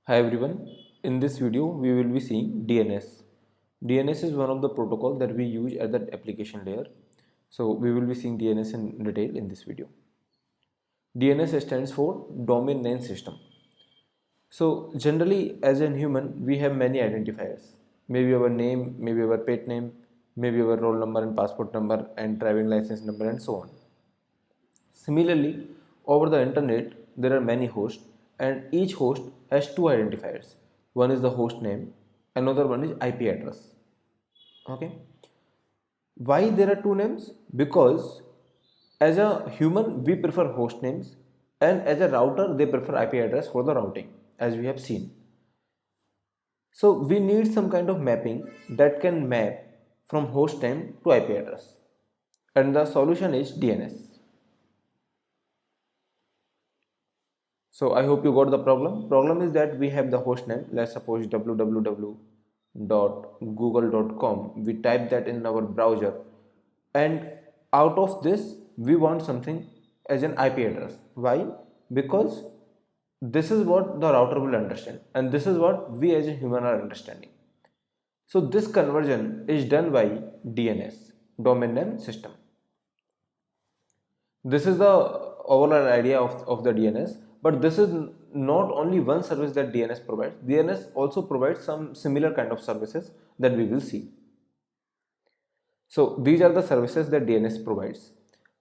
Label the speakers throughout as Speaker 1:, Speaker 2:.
Speaker 1: Hi everyone, in this video we will be seeing DNS. DNS is one of the protocol that we use at the application layer. So we will be seeing DNS in detail in this video. DNS stands for Domain Name System. So generally as a human we have many identifiers. Maybe our name, maybe our pet name, maybe our roll number and passport number and driving license number and so on. Similarly, over the internet, there are many hosts, and each host has two identifiers. One is the host name, another one is IP address. Okay. Why there are two names? Because as a human, we prefer host names, and as a router, they prefer IP address for the routing, as we have seen. So we need some kind of mapping that can map from host name to IP address, and the solution is DNS. So I hope you got the problem. Problem is that we have the host name. Let's suppose www.google.com. We type that in our browser, and out of this we want something as an IP address. Why? Because this is what the router will understand, and this is what we as a human are understanding. So this conversion is done by DNS, domain name system. This is the overall idea of the DNS, but this is not only one service that DNS provides. DNS also provides some similar kind of services that we will see. So these are the services that DNS provides.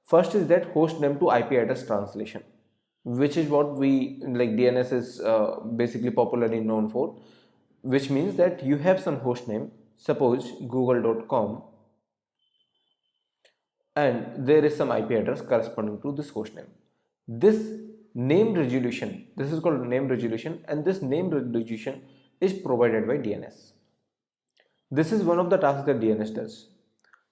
Speaker 1: First is that host name to IP address translation, which is what we like DNS is basically popularly known for, which means that you have some host name, suppose google.com, and there is some IP address corresponding to this host name. This name resolution, this is called name resolution, and this name resolution is provided by DNS. This is one of the tasks that DNS does.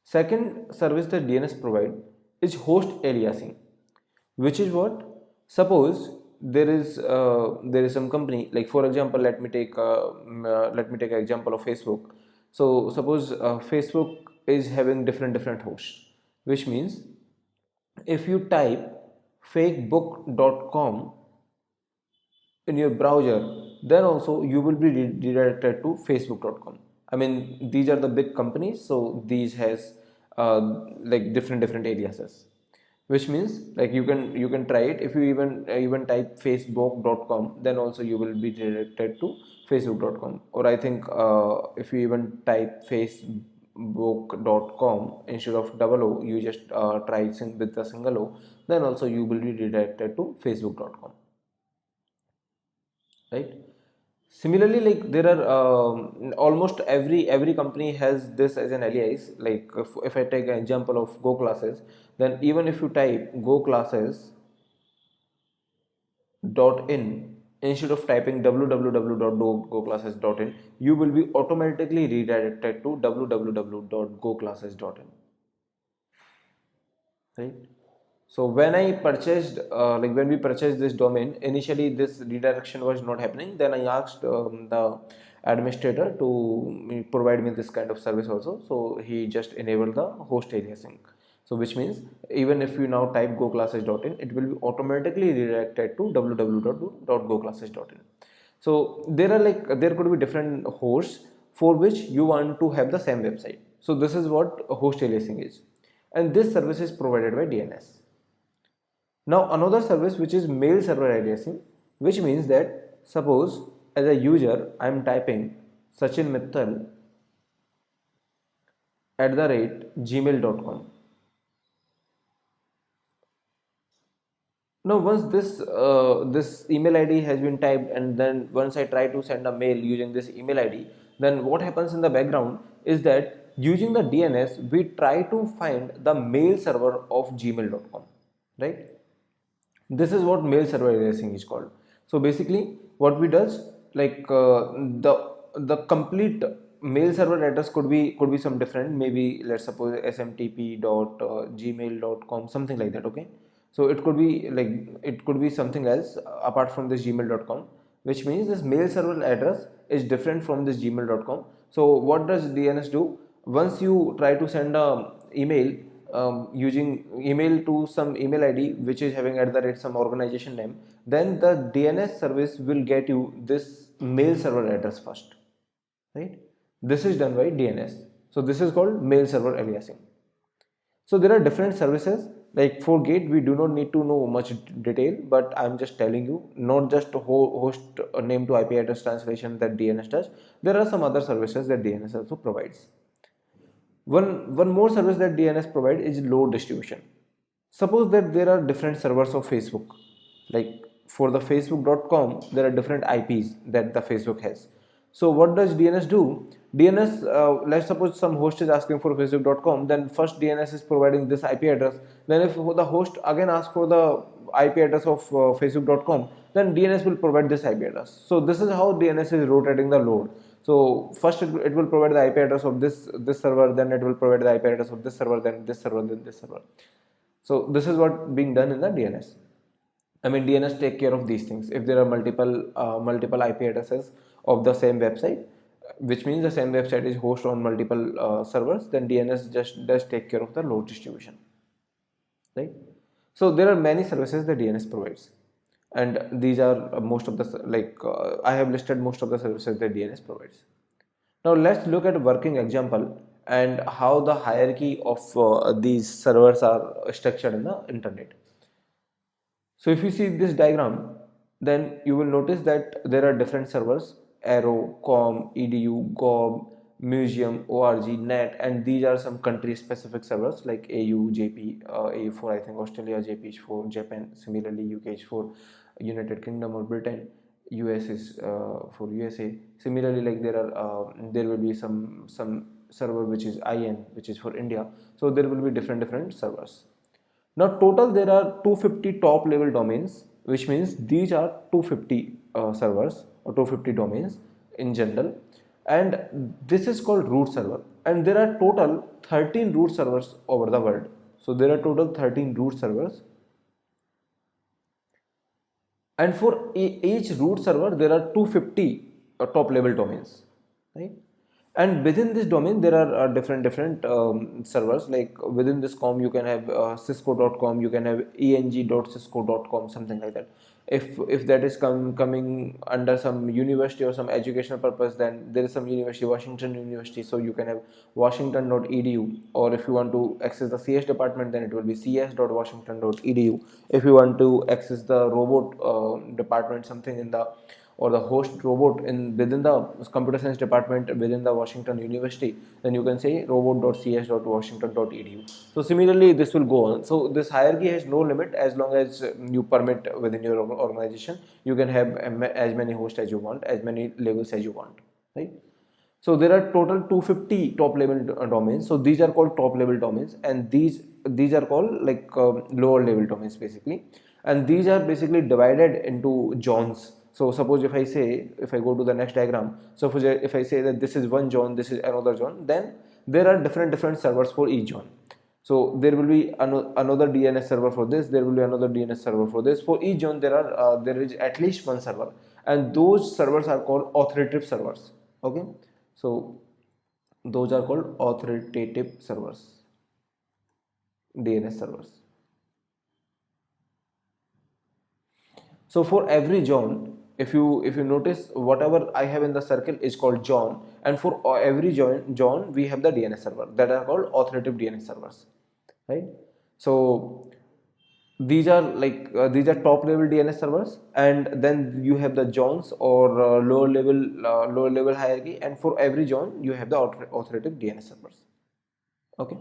Speaker 1: Second service that DNS provide is host aliasing, which is what, suppose there is some company, like for example let me take an example of Facebook. So suppose Facebook is having different hosts, which means if you type fakebook.com in your browser, then also you will be redirected to facebook.com. I mean, these are the big companies, so these has like different aliases, which means like you can try it. If you even type facebook.com, then also you will be redirected to facebook.com. Or I think if you even type facebook.com instead of double o, you just try with the single o, then also you will be redirected to facebook.com, right? Similarly, like there are almost every company has this as an alias. Like if I take an example of go classes, then even if you type go classes dot in instead of typing www.goclasses.in, you will be automatically redirected to www.goclasses.in, right? So when I purchased like when we purchased this domain, initially this redirection was not happening. Then I asked the administrator to provide me this kind of service also, so he just enabled the host aliasing. So which means even if you now type goclasses.in, it will be automatically redirected to www.goclasses.in. So there could be different hosts for which you want to have the same website. So this is what host aliasing is, and this service is provided by DNS. Now another service which is mail server aliasing, which means that suppose as a user I am typing Sachin Mittal @gmail.com. Now once this email ID has been typed, and then once I try to send a mail using this email ID, then what happens in the background is that using the DNS we try to find the mail server of gmail.com, right? This is what mail server aliasing is called. So basically what we does, like the complete mail server address could be some different, maybe let's suppose smtp.gmail.com, something like that. Okay, so it could be like it could be something else apart from this gmail.com, which means this mail server address is different from this gmail.com. So what does DNS do? Once you try to send a email using email to some email ID which is having @ some organization name, then the DNS service will get you this mail server address first, right? This is done by DNS. So this is called mail server aliasing. So there are different services. Like for Gate, we do not need to know much detail, but I'm just telling you, not just host name to IP address translation that DNS does. There are some other services that DNS also provides. One more service that DNS provides is load distribution. Suppose that there are different servers of Facebook. Like for the facebook.com, there are different IPs that the Facebook has. So what does DNS do? DNS, let's suppose some host is asking for facebook.com, then first DNS is providing this IP address. Then if the host again asks for the IP address of facebook.com, then DNS will provide this IP address. So this is how DNS is rotating the load. So first it will provide the IP address of this server, then it will provide the IP address of this server, then this server, then this server. So this is what being done in the DNS. I mean, DNS take care of these things. If there are multiple IP addresses of the same website, which means the same website is hosted on multiple servers, then DNS just does take care of the load distribution, right? So there are many services that DNS provides, and these are most of the I have listed most of the services that DNS provides. Now let's look at a working example and how the hierarchy of these servers are structured in the internet. So if you see this diagram, then you will notice that there are different servers: Arrow, Com, Edu, Gob, Museum, Org, Net, and these are some country specific servers like AU, JP, AU for I think Australia, JP is for Japan, similarly UK is for United Kingdom or Britain, US is for USA. Similarly, like there will be some server which is IN, which is for India. So there will be different servers. Now total there are 250 top level domains, which means these are 250 servers or 250 domains in general, and this is called root server, and there are total 13 root servers over the world. So there are total 13 root servers, and for each root server there are 250 top level domains, right? And within this domain there are different servers. Like within this com you can have cisco.com, you can have eng.cisco.com, something like that. If that is coming under some university or some educational purpose, then there is some university, Washington University, so you can have washington.edu. Or if you want to access the CS department, then it will be cs.washington.edu. If you want to access the robot department, something in the or the host robot in within the computer science department within the Washington University, then you can say robot.cs.washington.edu. So similarly this will go on. So this hierarchy has no limit. As long as you permit within your organization, you can have as many hosts as you want, as many levels as you want, right? So there are total 250 top level domains. So these are called top level domains, and these are called lower level domains basically, and these are basically divided into zones. So suppose if I go to the next diagram, so if I say that this is one zone, this is another zone, then there are different servers for each zone. So there will be another DNS server for this, there will be another DNS server for this. For each zone there is at least one server, and those servers are called authoritative servers. Okay, so those are called authoritative servers, DNS servers. So for every zone, if you notice, whatever I have in the circle is called zone, and for every zone we have the DNS server that are called authoritative DNS servers, right? So these are these are top level DNS servers, and then you have the zones or lower level hierarchy, and for every zone you have the authoritative DNS servers. Okay.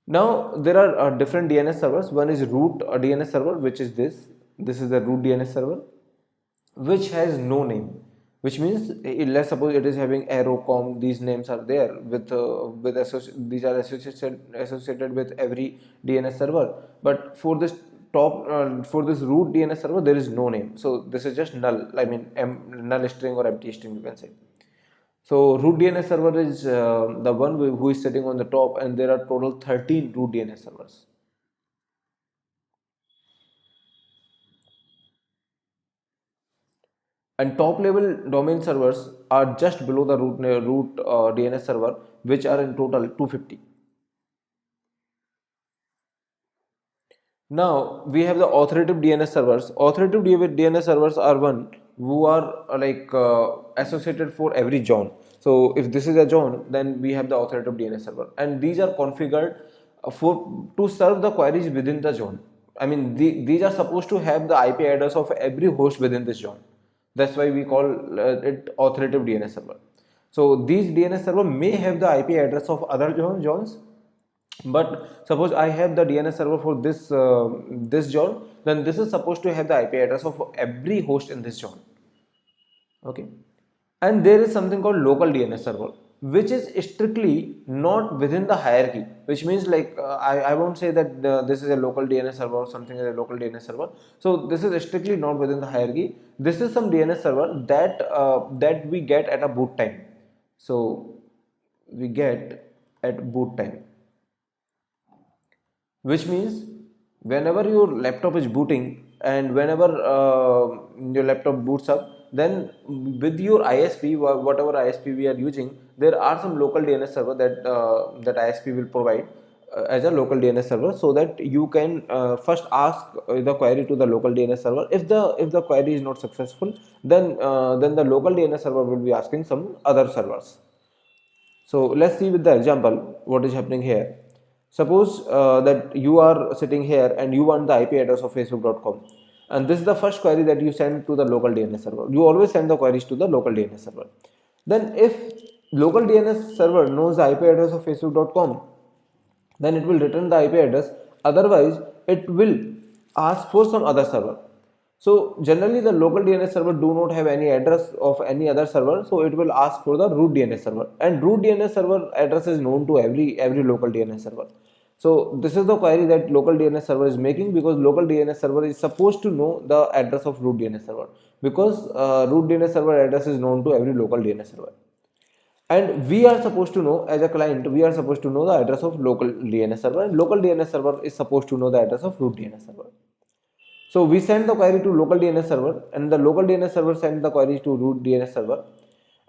Speaker 1: Now there are different DNS servers. One is root DNS server, which is this. This is the root DNS server, which has no name, which means let's suppose it is having arrow.com. These names are there with these are associated with every DNS server. But for this for this root DNS server, there is no name. So this is just null. I mean null string or empty string, you can say. So root DNS server is the one who is sitting on the top, and there are total 13 root DNS servers. And top level domain servers are just below the root DNS server, which are in total 250. Now we have the authoritative DNS servers. Authoritative DNS servers are one who are associated for every zone. So if this is a zone, then we have the authoritative DNS server, and these are configured for to serve the queries within the zone. I mean, these are supposed to have the IP address of every host within this zone. That's why we call it authoritative DNS server. So these DNS server may have the IP address of other zones, but suppose I have the DNS server for this zone, then this is supposed to have the IP address of every host in this zone. Okay, and there is something called local DNS server, which is strictly not within the hierarchy, which means I won't say that this is a local DNS server or something is a local DNS server. So this is strictly not within the hierarchy. This is some DNS server that we get at a boot time. So we get at boot time, which means whenever your laptop is booting and whenever your laptop boots up, then with your ISP, whatever ISP we are using, there are some local DNS server that ISP will provide as a local DNS server, so that you can first ask the query to the local DNS server. If the query is not successful, then the local DNS server will be asking some other servers. So let's see with the example what is happening here. Suppose that you are sitting here and you want the IP address of facebook.com, and this is the first query that you send to the local DNS server. You always send the queries to the local DNS server. Then if local DNS server knows the IP address of facebook.com, then it will return the IP address. Otherwise, it will ask for some other server. So generally the local DNS server do not have any address of any other server, so it will ask for the root DNS server, and root DNS server address is known to every local DNS server. So this is the query that local DNS server is making, because local DNS server is supposed to know the address of root DNS server, because root DNS server address is known to every local DNS server. And we are supposed to know, as a client, we are supposed to know the address of local DNS server, and local DNS server is supposed to know the address of root DNS server. So we send the query to local DNS server, and the local DNS server sends the query to root DNS server.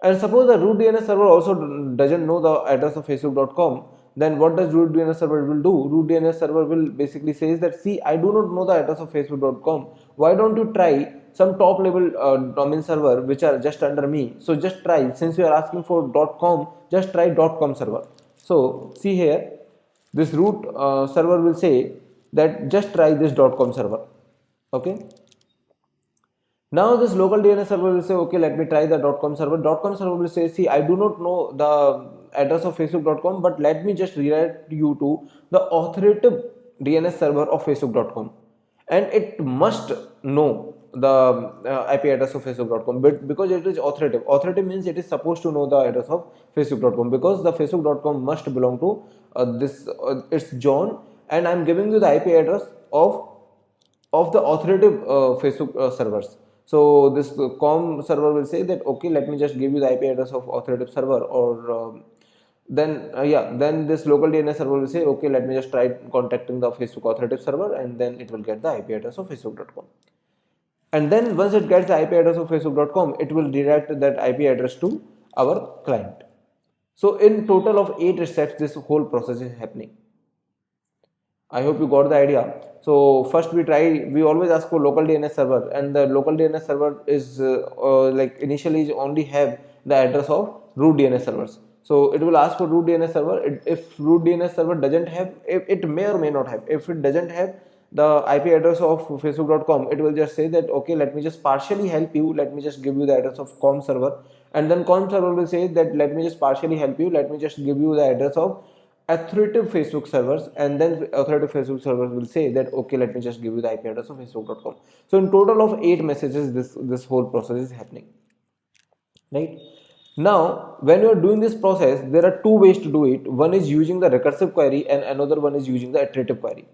Speaker 1: And suppose the root DNS server also doesn't know the address of facebook.com, then what does root DNS server will do? Root DNS server will basically says that, see, I do not know the address of facebook.com. Why don't you try some top level domain server which are just under me? So just try, since you are asking for .com, just try .com server. So see here, this root server will say that just try this .com server. Okay. Now this local DNS server will say, okay, let me try the .com server. .com server will say, see, I do not know the address of facebook.com, but let me just redirect you to the authoritative DNS server of facebook.com, and it must know the IP address of facebook.com, but because it is authoritative. Authoritative means it is supposed to know the address of facebook.com, because the facebook.com must belong to its zone, and I am giving you the IP address of the authoritative Facebook servers. So this com server will say that, okay, let me just give you the IP address of authoritative server, or then this local DNS server will say, okay, let me just try contacting the Facebook authoritative server, and then it will get the IP address of facebook.com. And then once it gets the IP address of facebook.com, it will redirect that IP address to our client. So in total of 8 steps, this whole process is happening. I hope you got the idea. So first we always ask for local DNS server, and the local DNS server is initially only have the address of root DNS servers. So it will ask for root DNS server. If root DNS server doesn't have, it may or may not have. If it doesn't have the IP address of facebook.com, it will just say that, okay, let me just partially help you. Let me just give you the address of com server, and then com server will say that, let me just partially help you. Let me just give you the address of authoritative Facebook servers, and then authoritative Facebook servers will say that, okay, let me just give you the IP address of facebook.com. So in total of 8 messages, this whole process is happening, right? Now when you are doing this process, there are 2 ways to do it. One is using the recursive query, and another one is using the iterative query.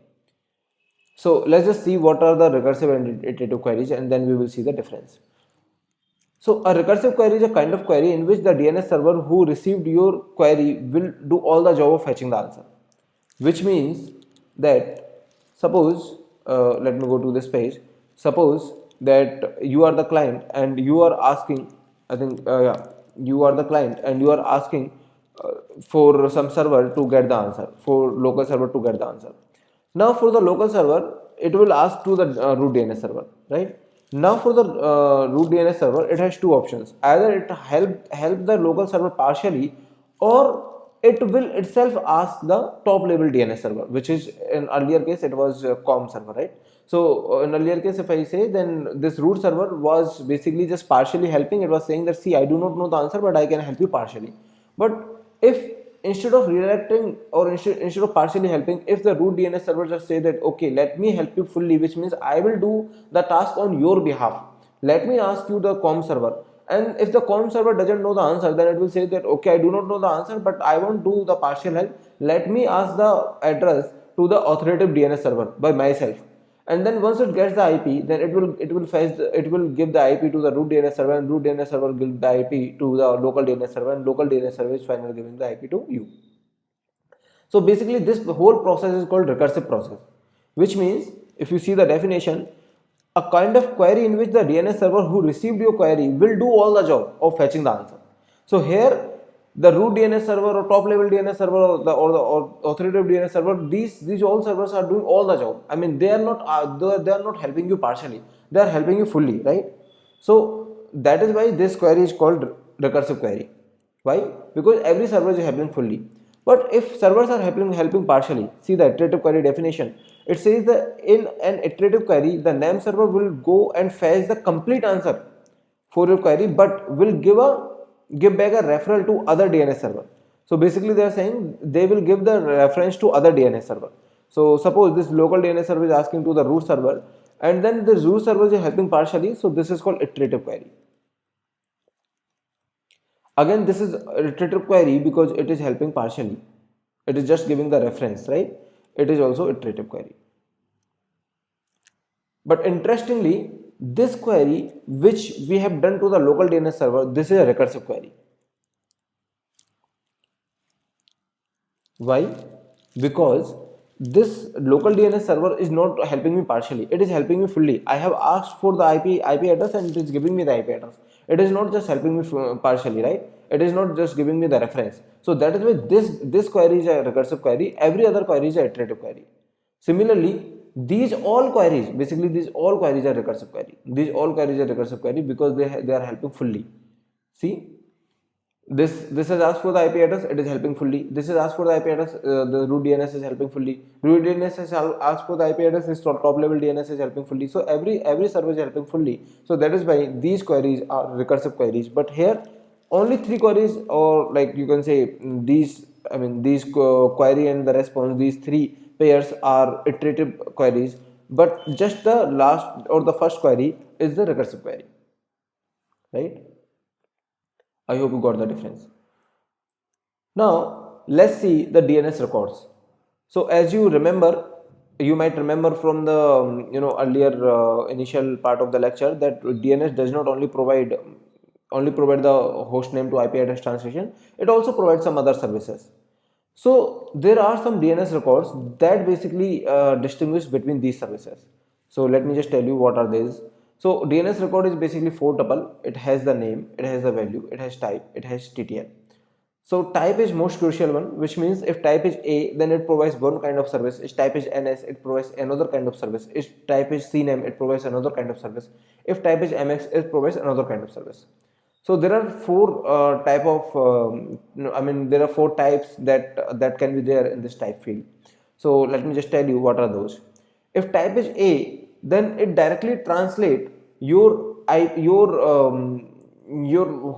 Speaker 1: So let's just see what are the recursive and iterative queries, and then we will see the difference. So a recursive query is a kind of query in which the DNS server who received your query will do all the job of fetching the answer, which means that, suppose, let me go to this page. Suppose that you are the client and you are asking, you are the client and you are asking for some server to get the answer, for local server to get the answer. Now for the local server, it will ask to the root DNS server, right? Now for the root DNS server, it has two options. Either it help the local server partially, or it will itself ask the top level DNS server, which is in earlier case it was com server, right? So in earlier case, if I say, then this root server was basically just partially helping. It was saying that, see, I do not know the answer, but I can help you partially. But if instead of redirecting, or instead of partially helping, if the root DNS server just say that, okay, let me help you fully, which means I will do the task on your behalf, let me ask you the com server, and if the com server doesn't know the answer, then it will say that, okay, I do not know the answer, but I won't do the partial help, let me ask the address to the authoritative DNS server by myself. And then once it gets the IP, then it will give the IP to the root DNS server, and root DNS server will give the IP to the local DNS server, and local DNS server is finally giving the IP to you. So basically this whole process is called recursive process, which means if you see the definition, a kind of query in which the DNS server who received your query will do all the job of fetching the answer. So here the root DNS server or top level DNS server or authoritative DNS server, these all servers are doing all the job. I mean, they are not helping you partially, they are helping you fully, right? So that is why this query is called recursive query. Why? Because every server is helping fully. But if servers are helping partially, see the iterative query definition. It says that in an iterative query, the name server will go and fetch the complete answer for your query, but will give back a referral to other DNS server. So basically, they are saying they will give the reference to other DNS server. So suppose this local DNS server is asking to the root server, and then the root server is helping partially. So this is called iterative query. Again, this is a iterative query because it is helping partially. It is just giving the reference, right? It is also iterative query. But interestingly, this query which we have done to the local DNS server, this is a recursive query. Why? Because this local DNS server is not helping me partially, it is helping me fully. I have asked for the IP address and it is giving me the IP address. It is not just helping me partially, right? It is not just giving me the reference. So that is why this query is a recursive query, every other query is a iterative query. Similarly, these all queries are recursive query. These all queries are recursive query because they are helping fully. See, this has asked for the IP address, it is helping fully. This is asked for the IP address, the root DNS is helping fully. Root DNS has asked for the IP address, this top level DNS is helping fully. So every server is helping fully. So that is why these queries are recursive queries. But here only three queries, or like you can say these query and the response, these three pairs are iterative queries, but just the last or the first query is the recursive query, right? I hope you got the difference. Now let's see the DNS records. So as you remember, you might remember from the earlier initial part of the lecture that DNS does not only provide the host name to IP address translation, it also provides some other services. So there are some DNS records that basically distinguish between these services. So let me just tell you what are these. So DNS record is basically 4 tuple. It has the name, it has the value, it has type, it has TTL. So type is most crucial one, which means if type is A, then it provides one kind of service. If type is NS, it provides another kind of service. If type is CNAME, it provides another kind of service. If type is MX, it provides another kind of service. So there are four there are 4 types that can be there in this type field. So let me just tell you what are those. If type is A, then it directly translate your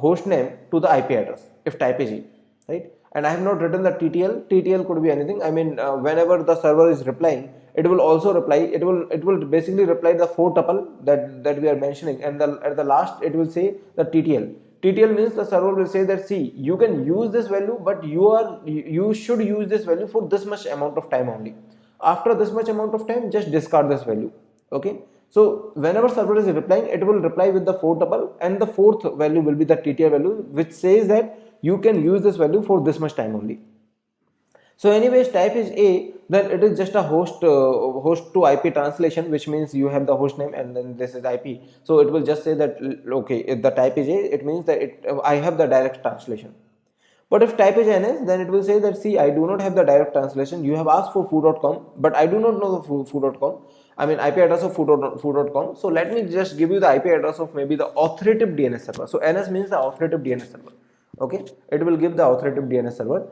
Speaker 1: host name to the IP address. If type is A, right? And I have not written the TTL. TTL could be anything. I mean, whenever the server is replying, it will also reply. It will basically reply the 4 tuple that we are mentioning, and at the last it will say the TTL. TTL means the server will say that, see, you can use this value, but you should use this value for this much amount of time only. After this much amount of time, just discard this value. Okay. So whenever server is replying, it will reply with the 4 tuple, and the fourth value will be the TTL value, which says that you can use this value for this much time only. So anyways, type is A, then it is just a host to IP translation, which means you have the host name and then this is IP. So it will just say that, okay, if the type is A, it means that I have the direct translation. But if type is NS, then it will say that, see, I do not have the direct translation. You have asked for foo.com, but I do not know the foo.com. I mean IP address of foo.com. So let me just give you the IP address of maybe the authoritative DNS server. So NS means the authoritative DNS server. Okay, it will give the authoritative DNS server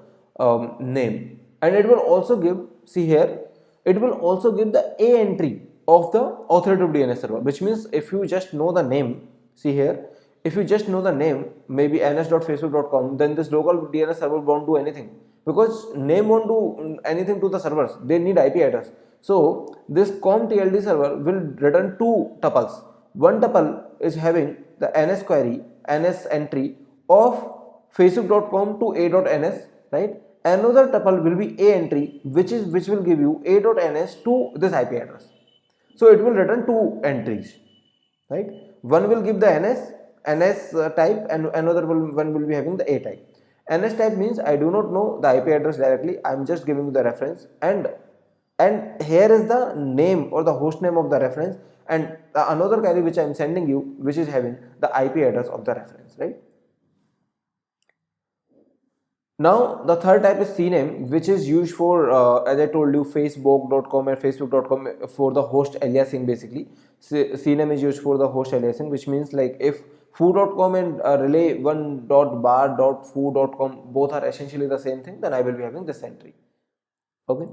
Speaker 1: name, and it will also give, see here, it will also give the A entry of the authoritative DNS server, which means if you just know the name, see here, if you just know the name, maybe ns.facebook.com, then this local DNS server won't do anything, because name won't do anything to the servers. They need IP address. So this com TLD server will return two tuples. One tuple is having the ns query, ns entry of facebook.com to a.ns, right? Another tuple will be a entry, which will give you a.ns to this IP address. So it will return two entries, right? One will give the ns type, and another one will be having the a type. Ns type means I do not know the IP address directly, I am just giving you the reference, and here is the name or the host name of the reference, and another query which I am sending you, which is having the IP address of the reference, right? Now the third type is CNAME, which is used for as I told you, facebook.com and facebook.com for the host aliasing. Basically CNAME is used for the host aliasing, which means like if foo.com and relay1.bar.foo.com both are essentially the same thing, then I will be having this entry. Okay,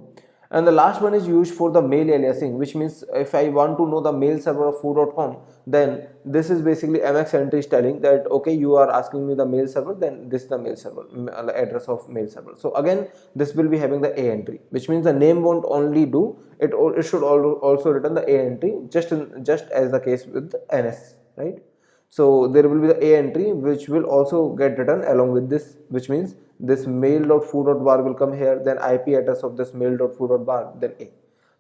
Speaker 1: and the last one is used for the mail aliasing, which means if I want to know the mail server of foo.com, then this is basically MX entry is telling that okay, you are asking me the mail server, then this is the mail server address of mail server. So again this will be having the A entry, which means the name won't only do it, or it should also return the A entry, just as the case with the NS, right? So there will be the A entry which will also get written along with this, which means this mail.foo.bar will come here, then IP address of this mail.foo.bar, then A.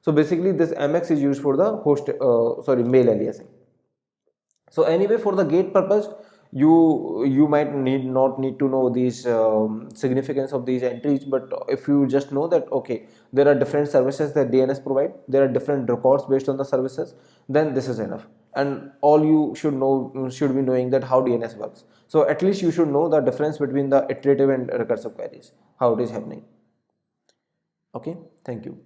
Speaker 1: So basically this MX is used for the host mail aliasing. So anyway, for the gate purpose, you might not need to know these significance of these entries, but if you just know that okay, there are different services that DNS provide, there are different records based on the services, then this is enough. And all you should be knowing that how DNS works. So at least you should know the difference between the iterative and recursive queries, how it is happening. Okay, thank you.